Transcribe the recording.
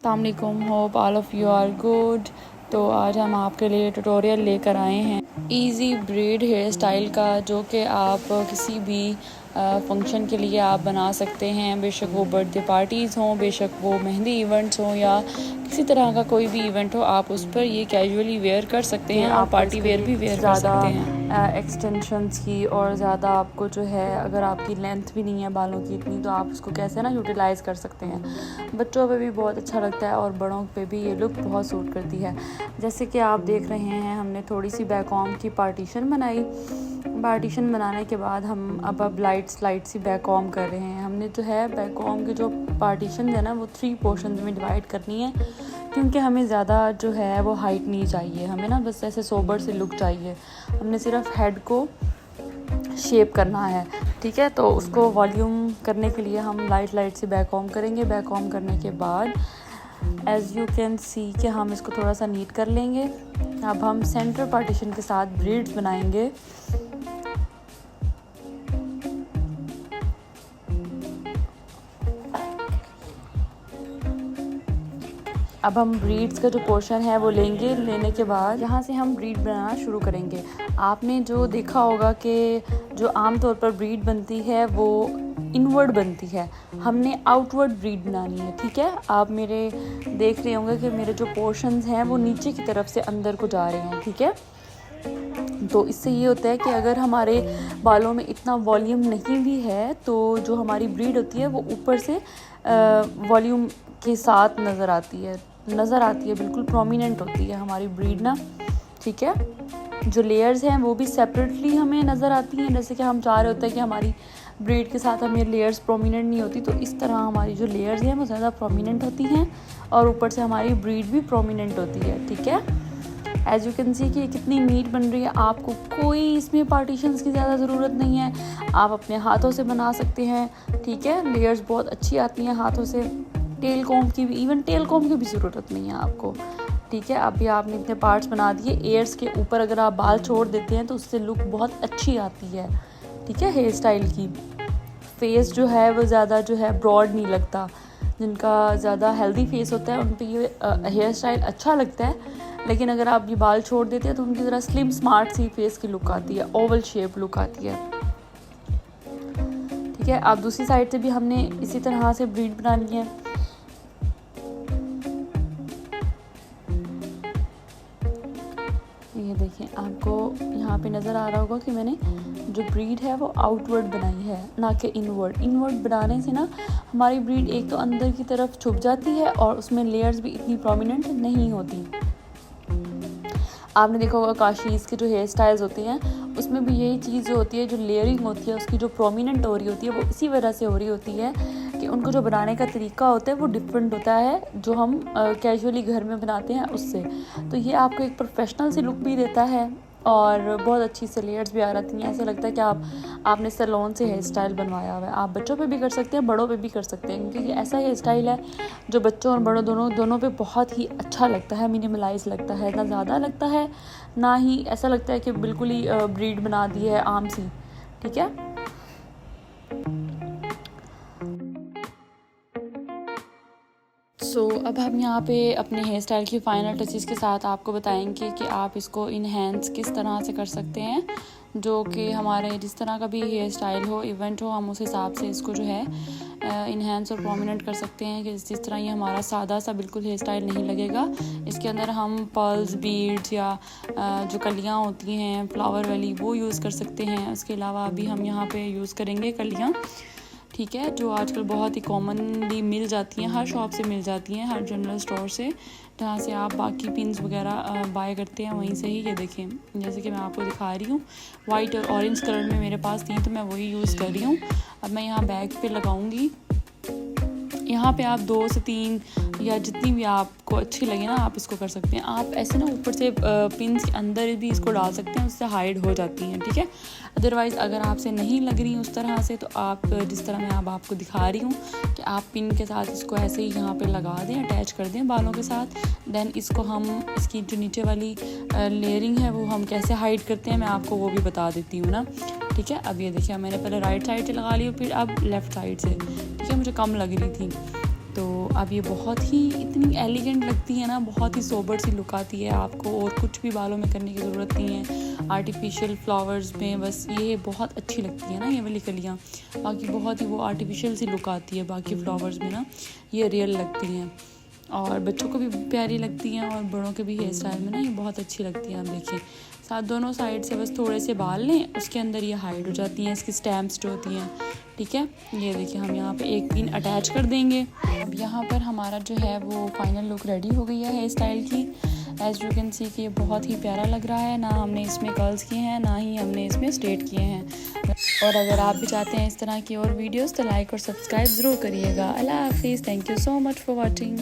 अस्सलामुअलैकुम, hope all of you are good. तो आज हम आपके लिए ट्यूटोरियल लेकर आए हैं इजी ब्रेड हेयर स्टाइल का, जो कि आप किसी भी फंक्शन के लिए आप बना सकते हैं। बेशक वो बर्थडे पार्टीज़ हों, बेशक वो मेहंदी इवेंट्स हों या किसी तरह का कोई भी इवेंट हो, आप उस पर ये कैजुअली वेयर कर सकते हैं और पार्टी वेयर भी वेयर कर सकते हैं। एक्सटेंशंस की और ज़्यादा आपको जो है, अगर आपकी लेंथ भी नहीं है बालों की इतनी, तो आप उसको कैसे ना यूटिलाइज़ कर सकते हैं। बच्चों पे भी बहुत अच्छा लगता है और बड़ों पे भी ये लुक बहुत सूट करती है। जैसे कि आप देख रहे हैं, हमने थोड़ी सी बैक आर्म की पार्टीशन बनाई। पार्टीशन बनाने के बाद हम अब लाइट सी बैक आर्म कर रहे हैं। हमने जो है बैक आर्म की जो पार्टीशन है ना, वो 3 पोर्शन में डिवाइड करनी है, क्योंकि हमें ज़्यादा जो है वो हाइट नहीं चाहिए, हमें ना बस ऐसे सोबर से लुक चाहिए। हमने सिर्फ हेड को शेप करना है, ठीक है। तो उसको वॉल्यूम करने के लिए हम लाइट सी बैक आर्म करेंगे। बैक आर्म करने के बाद एज़ यू कैन सी कि हम इसको थोड़ा सा नीट कर लेंगे। अब हम सेंटर पार्टीशन के साथ ब्रीड्स बनाएंगे। अब हम ब्रीड्स का जो पोर्शन है वो लेंगे। लेने के बाद यहाँ से हम ब्रीड बनाना शुरू करेंगे। आपने जो देखा होगा कि जो आमतौर पर ब्रीड बनती है वो इनवर्ड बनती है, हमने आउटवर्ड ब्रीड बनानी है, ठीक है। आप मेरे देख रहे होंगे कि मेरे जो पोर्शंस हैं वो नीचे की तरफ से अंदर को जा रहे हैं, ठीक है। तो इससे ये होता है कि अगर हमारे बालों में इतना वॉल्यूम नहीं भी है, तो जो हमारी ब्रीड होती है वो ऊपर से वॉल्यूम के साथ नज़र आती है, बिल्कुल प्रोमिनेंट होती है हमारी ब्रीड ना, ठीक है। जो लेयर्स हैं वो भी सेपरेटली हमें नज़र आती हैं। जैसे कि हम चाह रहे होते हैं कि हमारी ब्रीड के साथ हमें लेयर्स प्रोमिनेंट नहीं होती, तो इस तरह हमारी जो लेयर्स हैं वो ज़्यादा प्रोमिनेंट होती हैं और ऊपर से हमारी ब्रीड भी प्रोमिनेंट होती है, ठीक है। एज़ यू कैन सी कि कितनी नीट बन रही है। आपको कोई इसमें पार्टीशंस की ज़्यादा ज़रूरत नहीं है, आप अपने हाथों से बना सकते हैं, ठीक है। लेयर्स बहुत अच्छी आती हैं हाथों से। टेल कॉम्ब की भी ज़रूरत नहीं है आपको, ठीक है। अभी आपने इतने पार्ट्स बना दिए। एयर्स के ऊपर अगर आप बाल छोड़ देते हैं तो उससे लुक बहुत अच्छी आती है, ठीक है, हेयर स्टाइल की। फेस जो है वो ज़्यादा जो है ब्रॉड नहीं लगता। जिनका ज़्यादा हेल्दी फेस होता है उन पे ये हेयर स्टाइल अच्छा लगता है, लेकिन अगर आप ये बाल छोड़ देते हैं तो उनकी ज़रा स्लिम स्मार्ट सी फेस की लुक आती है, ओवल शेप लुक आती है, ठीक है। अब दूसरी साइड से भी हमने इसी तरह से ब्रीड बनानी है। ये देखिए, आपको यहाँ पे नज़र आ रहा होगा कि मैंने जो ब्रीड है वो आउटवर्ड बनाई है, ना कि इनवर्ड बनाने से ना हमारी ब्रीड एक तो अंदर की तरफ छुप जाती है और उसमें लेयर्स भी इतनी प्रोमिनेंट नहीं होती। आपने देखा होगा काशीज़ के जो हेयर स्टाइल्स होते हैं उसमें भी यही चीज़ जो होती है, जो लेयरिंग होती है उसकी जो प्रोमिनेंट हो रही होती है, वो इसी वजह से हो रही होती है कि उनको जो बनाने का तरीका होता है वो डिफरेंट होता है, जो हम कैजुअली घर में बनाते हैं उससे। तो ये आपको एक प्रोफेशनल सी लुक भी देता है और बहुत अच्छी से लेयर्स भी आ जाती हैं। ऐसा लगता है कि आपने सैलून से हेयर स्टाइल बनवाया हुआ है। आप बच्चों पे भी कर सकते हैं, बड़ों पे भी कर सकते हैं, क्योंकि ये ऐसा हेयर स्टाइल है जो बच्चों और बड़ों दोनों पे बहुत ही अच्छा लगता है। मिनिमलाइज लगता है, ना ज़्यादा लगता है ना ही ऐसा लगता है कि बिल्कुल ही ब्रीड बना दी है आम सी, ठीक है। अब हम यहाँ पे अपने हेयर स्टाइल की फ़ाइनल टचेस के साथ आपको बताएंगे कि आप इसको इन्हेंस किस तरह से कर सकते हैं, जो कि हमारे जिस तरह का भी हेयर स्टाइल हो, इवेंट हो, हम उस हिसाब से इसको जो है इन्हेंस और प्रोमिनेंट कर सकते हैं कि जिस तरह ये हमारा सादा सा बिल्कुल हेयर स्टाइल नहीं लगेगा। इसके अंदर हम पर्ल्स, बीड्स या जो कलियाँ होती हैं फ्लावर वाली, वो यूज़ कर सकते हैं। उसके अलावा अभी हम यहाँ पे यूज़ करेंगे कलियाँ, ठीक है, जो आजकल बहुत ही कॉमनली मिल जाती हैं, हर शॉप से मिल जाती हैं, हर जनरल स्टोर से, जहाँ से आप बाकी पिन्स वगैरह बाय करते हैं वहीं से ही। ये देखें, जैसे कि मैं आपको दिखा रही हूँ, वाइट और ऑरेंज कलर में मेरे पास थी तो मैं वही यूज़ कर रही हूँ। अब मैं यहाँ बैक पे लगाऊंगी। यहाँ पे आप 2 से 3 या जितनी भी आपको अच्छी लगे ना आप इसको कर सकते हैं। आप ऐसे ना ऊपर से पिन्स के अंदर भी इसको डाल सकते हैं, उससे हाइड हो जाती हैं, ठीक है। अदरवाइज़ अगर आपसे नहीं लग रही उस तरह से, तो आप जिस तरह मैं अब आपको दिखा रही हूँ कि आप पिन के साथ इसको ऐसे ही यहाँ पे लगा दें, अटैच कर दें बालों के साथ। देन इसको हम इसकी जो नीचे वाली लेयरिंग है वो हम कैसे हाइड करते हैं मैं आपको वो भी बता देती हूँ ना, ठीक है। अब ये देखिए, मैंने पहले राइट साइड से लगा ली और फिर अब लेफ़्ट साइड से, ठीक है, मुझे कम लग रही थी। तो अब ये बहुत ही इतनी एलिगेंट लगती है ना, बहुत ही सोबर सी लुक आती है आपको, और कुछ भी बालों में करने की ज़रूरत नहीं है आर्टिफिशियल फ्लावर्स में। बस ये बहुत अच्छी लगती है ना ये वाली कलियाँ, बाकी बहुत ही वो आर्टिफिशियल सी लुक आती है बाकी फ्लावर्स में ना, ये रियल लगती हैं और बच्चों को भी प्यारी लगती हैं और बड़ों के भी हेयर स्टाइल में ना ये बहुत अच्छी लगती हैं। आप देखिए साथ दोनों साइड से बस थोड़े से बाल लें, उसके अंदर ये हाइड हो जाती हैं, इसकी स्टैम्प्स जो होती हैं, ठीक है। ये देखिए हम यहाँ पे एक पिन अटैच कर देंगे। अब यहाँ पर हमारा जो है वो फाइनल लुक रेडी हो गई है हेयर स्टाइल की। एज यू कैन सी कि ये बहुत ही प्यारा लग रहा है, ना हमने इसमें कर्ल्स किए हैं ना ही हमने इसमें स्ट्रेट किए हैं। और अगर आप भी चाहते हैं इस तरह की और वीडियोस तो लाइक और सब्सक्राइब ज़रूर करिएगा। अल्लाह हाफिज़, thank you so much for watching.